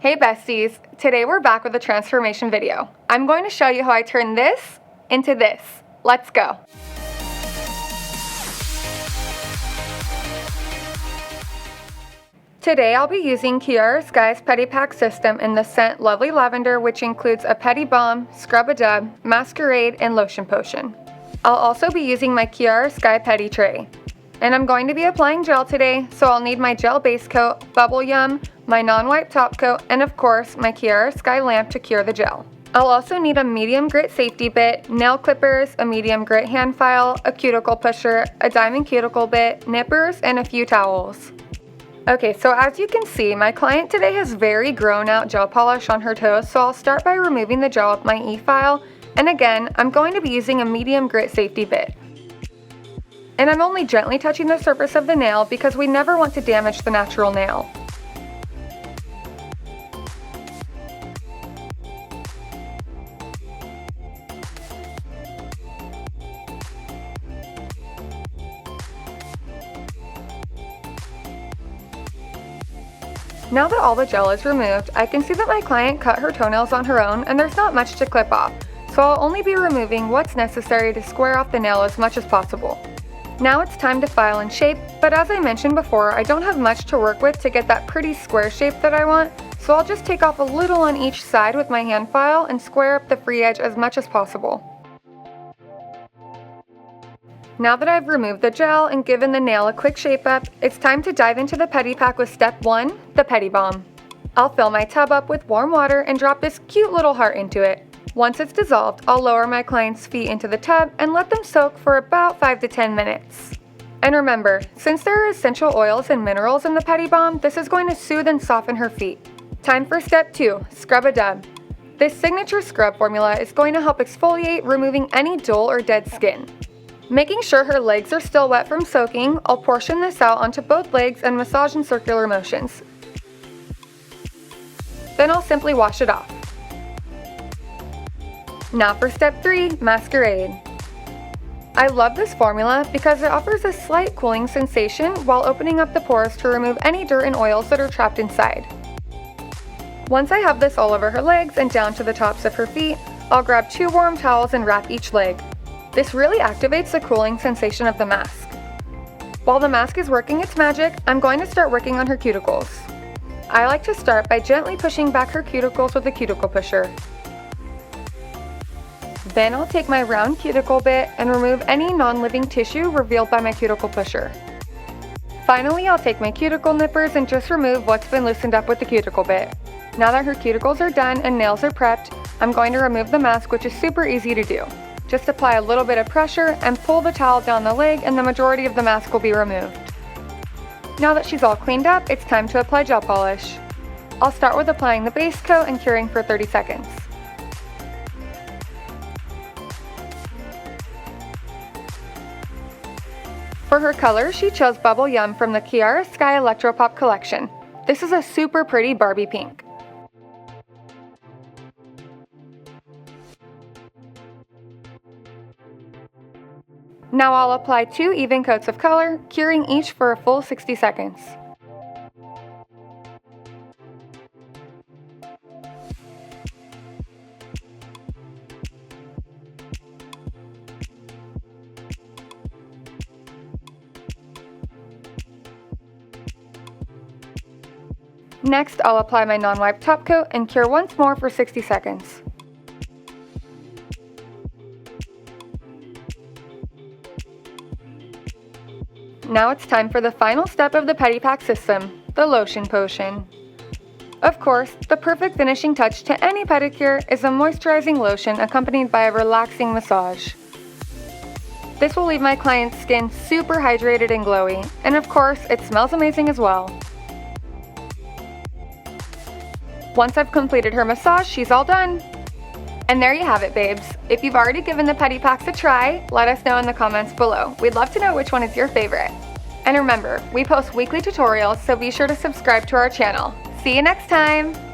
Hey besties, today we're back with a transformation video. I'm going to show you how I turn this into this. Let's go. Today I'll be using Kiara Sky's Pedi Pack system in the scent Lovely Lavender, which includes a Pedi Balm, Scrub a Dub, Masquerade, and Lotion Potion. I'll also be using my Kiara Sky Pedi Tray. And I'm going to be applying gel today, so I'll need my gel base coat, Bubble Yum, my non-wipe top coat, and of course my Kiara Sky lamp to cure the gel. I'll also need a medium grit safety bit, nail clippers, a medium grit hand file, a cuticle pusher, a diamond cuticle bit, nippers, and a few towels. Okay, so as you can see, my client today has very grown out gel polish on her toes, so I'll start by removing the gel with my e-file, and again, I'm going to be using a medium grit safety bit. And I'm only gently touching the surface of the nail because we never want to damage the natural nail. Now that all the gel is removed, I can see that my client cut her toenails on her own and there's not much to clip off, so I'll only be removing what's necessary to square off the nail as much as possible. Now it's time to file and shape, but as I mentioned before, I don't have much to work with to get that pretty square shape that I want, so I'll just take off a little on each side with my hand file and square up the free edge as much as possible. Now that I've removed the gel and given the nail a quick shape up, it's time to dive into the Pedi Pack with step 1, the Pedi Balm. I'll fill my tub up with warm water and drop this cute little heart into it. Once it's dissolved, I'll lower my client's feet into the tub and let them soak for about 5 to 10 minutes. And remember, since there are essential oils and minerals in the Pedi Balm, this is going to soothe and soften her feet. Time for step 2, Scrub a Dub. This signature scrub formula is going to help exfoliate, removing any dull or dead skin. Making sure her legs are still wet from soaking, I'll portion this out onto both legs and massage in circular motions. Then I'll simply wash it off. Now for step 3, Masquerade. I love this formula because it offers a slight cooling sensation while opening up the pores to remove any dirt and oils that are trapped inside. Once I have this all over her legs and down to the tops of her feet, I'll grab 2 warm towels and wrap each leg. This really activates the cooling sensation of the mask. While the mask is working its magic, I'm going to start working on her cuticles. I like to start by gently pushing back her cuticles with a cuticle pusher. Then I'll take my round cuticle bit and remove any non-living tissue revealed by my cuticle pusher. Finally, I'll take my cuticle nippers and just remove what's been loosened up with the cuticle bit. Now that her cuticles are done and nails are prepped, I'm going to remove the mask, which is super easy to do. Just apply a little bit of pressure and pull the towel down the leg and the majority of the mask will be removed. Now that she's all cleaned up, it's time to apply gel polish. I'll start with applying the base coat and curing for 30 seconds. For her color, she chose Bubble Yum from the Kiara Sky Electropop collection. This is a super pretty Barbie pink. Now I'll apply 2 even coats of color, curing each for a full 60 seconds. Next, I'll apply my non-wipe top coat and cure once more for 60 seconds. Now it's time for the final step of the Pedi Pack system, the Lotion Potion. Of course, the perfect finishing touch to any pedicure is a moisturizing lotion accompanied by a relaxing massage. This will leave my client's skin super hydrated and glowy, and of course, it smells amazing as well. Once I've completed her massage, she's all done. And there you have it, babes. If you've already given the Pedi Packs a try, let us know in the comments below. We'd love to know which one is your favorite. And remember, we post weekly tutorials, so be sure to subscribe to our channel. See you next time!